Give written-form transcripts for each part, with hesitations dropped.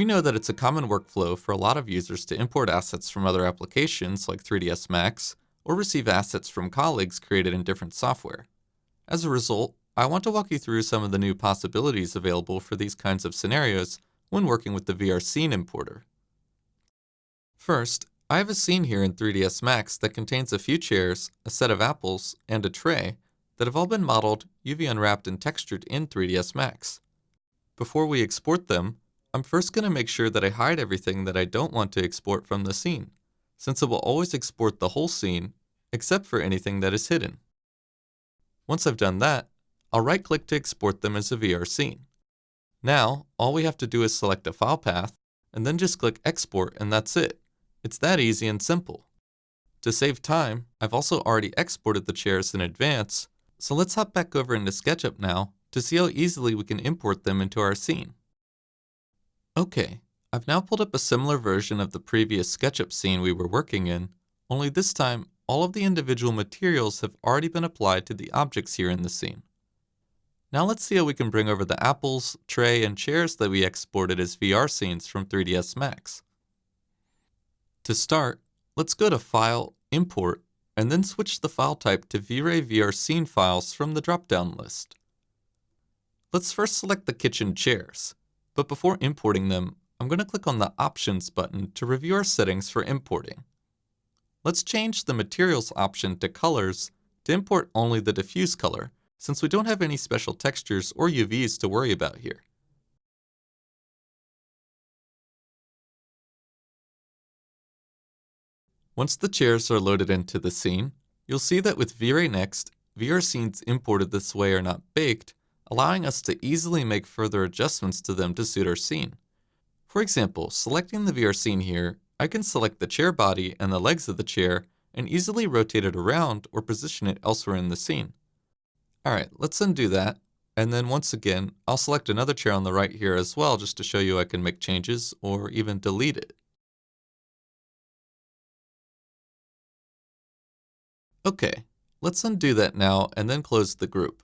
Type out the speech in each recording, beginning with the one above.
know that it's a common workflow for a lot of users to import assets from other applications like 3ds Max, or receive assets from colleagues created in different software. As a result, I want to walk you through some of the new possibilities available for these kinds of scenarios when working with the vrscene importer. First, I have a scene here in 3ds Max that contains a few chairs, a set of apples, and a tray that have all been modeled, UV unwrapped, and textured in 3ds Max. Before we export them, I'm first going to make sure that I hide everything that I don't want to export from the scene, since it will always export the whole scene, except for anything that is hidden. Once I've done that, I'll right-click to export them as a vrscene. Now, all we have to do is select a file path, and then just click Export, and that's it. It's that easy and simple. To save time, I've also already exported the chairs in advance, so let's hop back over into SketchUp now to see how easily we can import them into our scene. Okay, I've now pulled up a similar version of the previous SketchUp scene we were working in, only this time all of the individual materials have already been applied to the objects here in the scene. Now let's see how we can bring over the apples, tray, and chairs that we exported as VR scenes from 3ds Max. To start, let's go to File, Import, and then switch the file type to V-Ray vrscene files from the drop-down list. Let's first select the kitchen chairs, but before importing them, I'm going to click on the Options button to review our settings for importing. Let's change the Materials option to Colors to import only the diffuse color, since we don't have any special textures or UVs to worry about here. Once the chairs are loaded into the scene, you'll see that with V-Ray Next, vrscenes imported this way are not baked, allowing us to easily make further adjustments to them to suit our scene. For example, selecting the vrscene here, I can select the chair body and the legs of the chair and easily rotate it around or position it elsewhere in the scene. Alright, let's undo that, and then once again, I'll select another chair on the right here as well just to show you I can make changes or even delete it. Okay, let's undo that now and then close the group.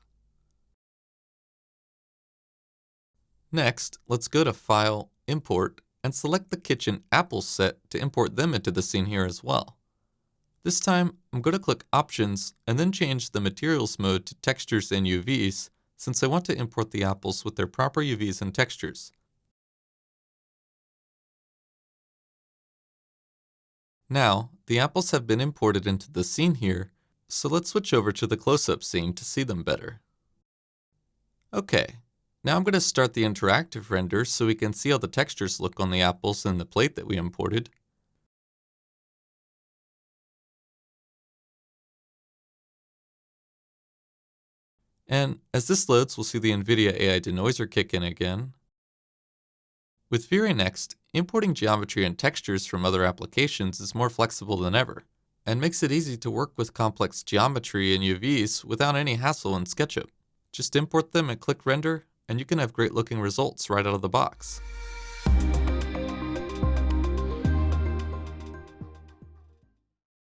Next, let's go to File, Import, and select the kitchen apples set to import them into the scene here as well. This time, I'm going to click Options and then change the Materials mode to Textures and UVs, since I want to import the apples with their proper UVs and textures. Now, the apples have been imported into the scene here, so let's switch over to the close-up scene to see them better. Okay, now I'm going to start the interactive render so we can see how the textures look on the apples and the plate that we imported. And as this loads, we'll see the NVIDIA AI denoiser kick in again. With V-Ray Next, importing geometry and textures from other applications is more flexible than ever, and makes it easy to work with complex geometry and UVs without any hassle in SketchUp. Just import them and click Render, and you can have great looking results right out of the box.